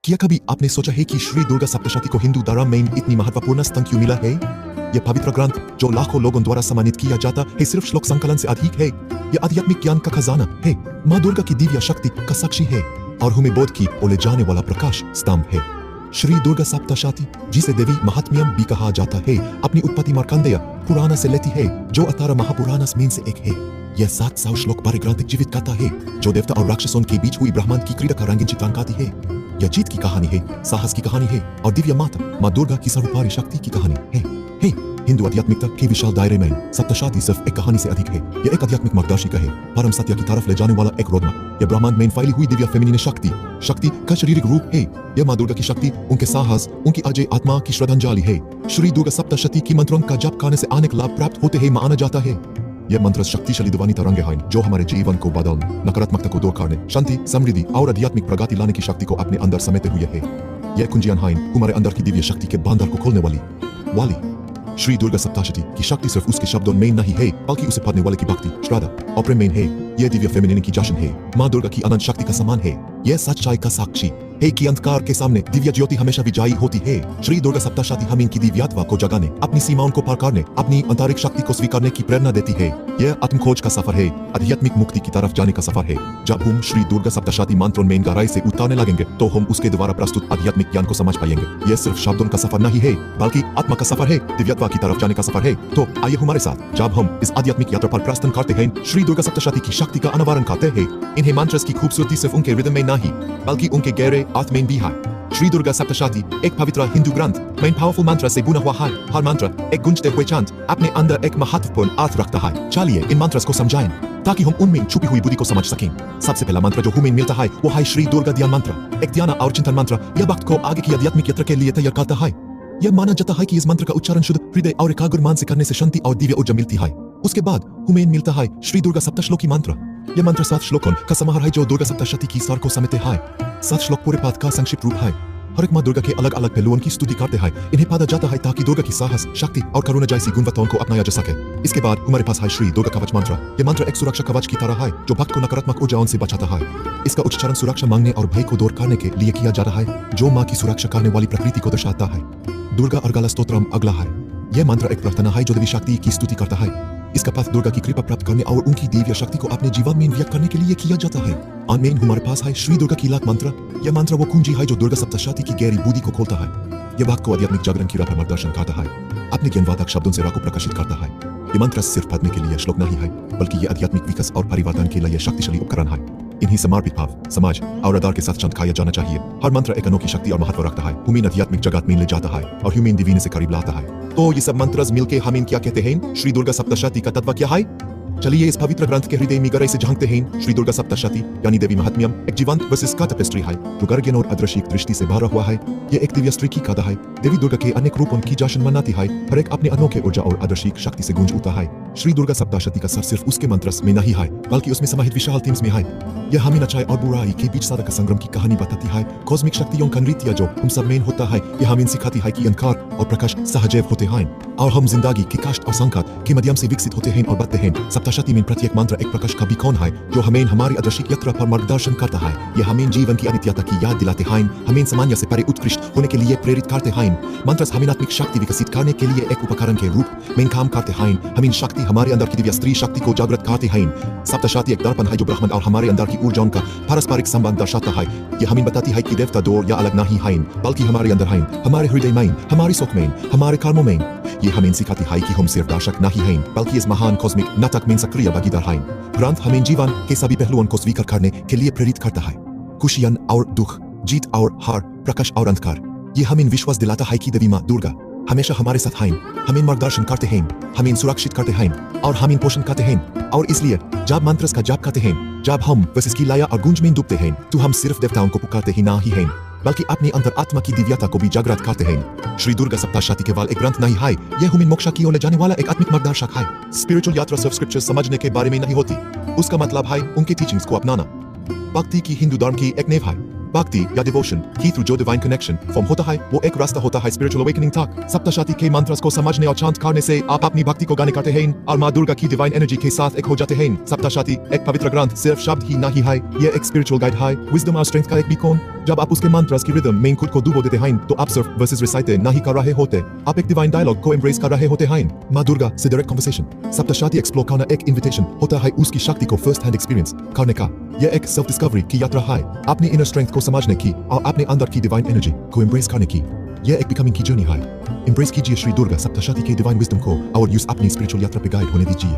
क्या कभी आपने सोचा है कि श्री दुर्गा सप्तशती को हिंदू धर्म में इतनी महत्वपूर्ण स्थान क्यों मिला है? यह पवित्र ग्रंथ जो लाखों लोगों द्वारा सम्मानित किया जाता है सिर्फ श्लोक संकलन से अधिक है। यह आध्यात्मिक ज्ञान का खजाना है, माँ दुर्गा की दिव्य शक्ति का साक्षी है और हमें बोध की ओर ले जाने वाला प्रकाश स्तंभ है। श्री दुर्गा सप्तशती, जिसे देवी महात्म्यम भी कहा जाता है, अपनी उत्पत्ति मार्कंडेय पुराण से लेती है जो 18 महापुराण में से एक है। यह 700 श्लोक भरे ग्रंथ जीवित कथा है जो देवता और राक्षसों के बीच हुई ब्रह्मांड की क्रीड़ा का रंगीन चित्रांकन करती है। यह जीत की कहानी है, साहस की कहानी है और दिव्य माता माँ दुर्गा की सर्वोपरि शक्ति की कहानी है। हिंदू आध्यात्मिकता के विशाल दायरे में सप्तशती सिर्फ एक कहानी से अधिक है। यह एक आध्यात्मिक मार्गदर्शिका है, परम सत्य की तरफ ले जाने वाला एक रोडमैप। यह ब्रह्मांड में फैली हुई दिव्य फेमिनिन शक्ति का शारीरिक रूप है। यह माँ दुर्गा की शक्ति, उनके साहस, उनकी अजय आत्मा की श्रद्धांजलि है। श्री दुर्गा सप्तशती की मंत्रों का जप करने से अनेक लाभ प्राप्त होते हैं माना जाता है। यह मंत्र शक्तिशाली ध्वनि तरंगे हैं जो हमारे जीवन को बदलने, नकारात्मकता को दूर करने, शांति, समृद्धि और आध्यात्मिक प्रगति लाने की शक्ति को अपने अंदर समेटे हुए है। यह कुंजियां हैं हमारे अंदर की दिव्य शक्ति के बंधन को खोलने वाली। श्री दुर्गा सप्तशती की शक्ति सिर्फ उसके शब्दों में नहीं है बल्कि उसे पढ़ने वाले की भक्ति, श्रद्धा और प्रेम में है। यह दिव्य फेमिनिन की जश्न है, माँ दुर्गा की अनंत शक्ति का सम्मान है। यह सच्चाई का साक्षी है कि अंधकार के सामने दिव्य ज्योति हमेशा विजयी होती है। श्री दुर्गा सप्तशती हमें की दिव्यत्व को जगाने, अपनी सीमाओं को पार करने, अपनी आंतरिक शक्ति को स्वीकारने की प्रेरणा देती है। यह आत्मखोज का सफर है, आध्यात्मिक मुक्ति की तरफ जाने का सफर है। जब हम श्री दुर्गा सप्तशती मंत्रों में गहराई से उतारने लगेंगे तो हम उसके द्वारा प्रस्तुत आध्यात्मिक ज्ञान को समझ पाएंगे। यह सिर्फ शब्दों का सफर नहीं है बल्कि आत्मा का सफर है, दिव्यत्व की तरफ जाने का सफर है। तो आइए हमारे साथ जब हम इस आध्यात्मिक यात्रा पर प्रस्थान करते हैं, श्री दुर्गा सप्तशती की शक्ति का अनावरण करते हैं। इन्हें मंत्रों की खूबसूरती सिर्फ उनके रिदम में नहीं बल्कि उनके गहरे अर्थ में भी है। श्री दुर्गा सप्तशती एक पवित्र हिंदू ग्रंथ में पावरफुल मंत्र से बुना हुआ है। हर मंत्र एक गूंजते हुए चंद अपने अंदर एक महत्वपूर्ण अर्थ रखता है। चलिए इन मंत्रों को समझाएं ताकि हम उनमें छुपी हुई बुद्धि को समझ सकें। सबसे पहला मंत्र जो हमें मिलता है वो है श्री दुर्गा ध्यान मंत्र। एक ध्यान और चिंतन मंत्र यह भक्त को आगे की आध्यात्मिक यात्रा के लिए तैयार करता है। यह माना जाता है कि इस मंत्र का उच्चारण शुद्ध हृदय और एकाग्र मन से करने से शांति और दिव्य ऊर्जा मिलती है। उसके बाद हमें मिलता है श्री दुर्गा सप्तश्लोकी मंत्र। यह मंत्र 7 श्लोकों का समाहार है जो दुर्गा सप्तशती की सार को समेटे है। 7 श्लोक पूरे पाठ का संक्षिप्त रूप है। हर एक माँ दुर्गा के अलग अलग पहलुओं की स्तुति करते हैं। इन्हें पढ़ा जाता है ताकि दुर्गा की साहस, शक्ति और करुणा जैसी गुणवत्ताओं को अपनाया जा सके। इसके बाद हमारे पास है श्री दुर्गा कवच मंत्र। यह मंत्र एक सुरक्षा कवच की तरह है जो भक्त को नकारात्मक ऊर्जाओं से बचाता है। इसका उच्चारण सुरक्षा मांगने और भय को दूर करने के लिए किया जा रहा है जो माँ की सुरक्षा करने वाली प्रकृति को दर्शाता है। दुर्गा अर्गला स्तोत्रम अगला है। यह मंत्र एक प्रार्थना है जो देवी शक्ति की स्तुति करता है। इसका पाठ दुर्गा की कृपा प्राप्त करने और उनकी दिव्य शक्ति को अपने जीवन में व्यक्त करने के लिए किया जाता है। आमीन। हमारे पास है श्री दुर्गा की लाख मंत्र। यह मंत्र वो कुंजी है जो दुर्गा सप्तशती की गहरी बुद्धि को खोलता है। यह भक्त को आध्यात्मिक जागरण की राह पर मार्गदर्शन करता है, अपने ज्ञानवादक शब्दों से राह को प्रकाशित करता है। यह मंत्र सिर्फ पढ़ने के लिए श्लोक नहीं है बल्कि यह आध्यात्मिक विकास और परिवर्तन के लिए शक्तिशाली उपकरण है। इन्हीं समर्पित भाव, समाज और आधार के साथ चंद खाया जाना चाहिए। हर मंत्र एक अनोखी शक्ति और महत्व रखता है, हमें आध्यात्मिक जगत में ले जाता है और ह्यूमन डिवीन से करीब लाता है। तो ये सब मंत्र मिलके हमें क्या कहते हैं? श्री दुर्गा सप्तशती का तत्व क्या है? चलिए इस पवित्र ग्रंथ के हृदय में गहराई से झांकते हैं। श्री दुर्गा सप्तशती यानी देवी महात्म्यम एक जीवंत वर्सेस का टेपेस्ट्री है जो गर्जन और अदृश्य दृष्टि से भरा हुआ है। यह एक दिव्य स्त्री की कथा है। देवी दुर्गा के अनेक रूपों की जश्न मनाती है, हर एक अपने अनोखे ऊर्जा और अदृश्य शक्ति से गूंज उठता है। श्री दुर्गा सप्तशती का सर सिर्फ उसके मंत्र में नहीं है बल्कि उसमें समाहित विशाल थीम्स में है। यह हमें अच्छाई और बुराई के बीच सदा का संग्राम की कहानी बताती है। कॉस्मिक शक्तियों का नृत्य जो हम सब में होता है, यह हमें सिखाती है कि अंधकार और प्रकाश सहजैव होते हैं और हम जिंदगी के कष्ट और संकट के माध्यम से विकसित होते हैं और बढ़ते हैं। सप्तशती में प्रत्येक मंत्र एक प्रकाश का बीकॉन है जो हमें हमारी आदर्शिक यात्रा पर मार्गदर्शन करता है। यह हमें जीवन की अनित्यता की याद दिलाते हैं, हमें सामान्य से परे उत्कृष्ट होने के लिए प्रेरित करते हैं। मंत्र हमें आत्मिक शक्ति विकसित करने के लिए एक उपकरण के रूप में काम करते हैं। हमें शक्ति हमारे अंदर की दिव्य स्त्री शक्ति को जागृत करते हैं। सप्तशती एक दर्पण है जो ब्रह्मांड और हमारे अंदर की ऊर्जाओं का पारस्परिक संबंध दर्शाता है। यह हमें बताती है कि देवता दो या अलग नहीं हैं बल्कि हमारे अंदर हैं, हमारे हृदय में, हमारे सुख में, हमारे कर्मों में। यह हमें सिखाती है कि हम सिर्फ दर्शक नहीं हैं बल्कि इस महान कॉस्मिक नाटक में सक्रिय भागीदार हैं। ग्रंथ हमें जीवन के सभी पहलुओं को स्वीकार करने के लिए प्रेरित करता है। खुशियां और दुख, जीत और हार, प्रकाश और अंधकार। यह हमें विश्वास दिलाता है कि देवी माँ दुर्गा हमेशा हमारे साथ हैं, हमें मार्गदर्शन करते हैं, हमें सुरक्षित करते हैं और हमें पोषण करते हैं। और इसलिए जब मंत्र का जाप करते हैं, जब हम बस की लाया और गूंज में डूबते हैं तो हम सिर्फ देवताओं को पुकारते ही नहीं हैं बल्कि अपनी अंतर आत्मा की दिव्यता को भी जागृत करते हैं। श्री दुर्गा सप्तशती केवल एक ग्रंथ नहीं है, यह हमें मोक्ष की ओर ले जाने वाला एक आत्मिक मार्गदर्शक है। स्पिरिचुअल यात्रा सिर्फ स्क्रिप्चर्स समझने के बारे में नहीं होती, उसका मतलब है उनके टीचिंग्स को अपनाना। भक्ति की हिंदू धर्म की एक नींव है। भक्ति या डिवोशन की थ्रू जो डिवाइन कनेक्शन फॉर्म होता है वो एक रास्ता होता है स्पिरिचुअल अवेकनिंग तक। सप्तशती के मंत्र को समझने और चांट करने से आप अपनी भक्ति को गाने करते हैं और माँ दुर्गा की डिवाइन एनर्जी के साथ एक हो जाते हैं। सप्तशती एक पवित्र ग्रंथ सिर्फ शब्द ही नहीं है, ये एक स्पिरिचुअल गाइड है, विजडम और स्ट्रेंथ का एक बीकॉन। जब आप उसके मंत्रस की रिदम में खुद को डुबो देते हैं तो आप सिर्फ वर्सेस रिसाइट नहीं कर रहे होते, आप एक डिवाइन डायलॉग को एम्ब्रेस कर रहे होते हैं, माँ दुर्गा से डायरेक्ट कन्वर्सेशन। सप्तशती एक्सप्लोर करना एक इन्विटेशन होता है उसकी शक्ति को फर्स्ट हैंड एक्सपीरियंस करने का। यह एक सेल्फ डिस्कवरी की यात्रा है, अपनी इनर स्ट्रेंथ को समझने की और अपने अंदर की डिवाइन एनर्जी को एम्ब्रेस करने की। यह एक बिकमिंग की जर्नी है। एम्ब्रेस कीजिए श्री दुर्गा सप्तशती के डिवाइन विजडम को और यूज अपनी स्पिरिचुअल यात्रा पे गाइड होने दीजिए।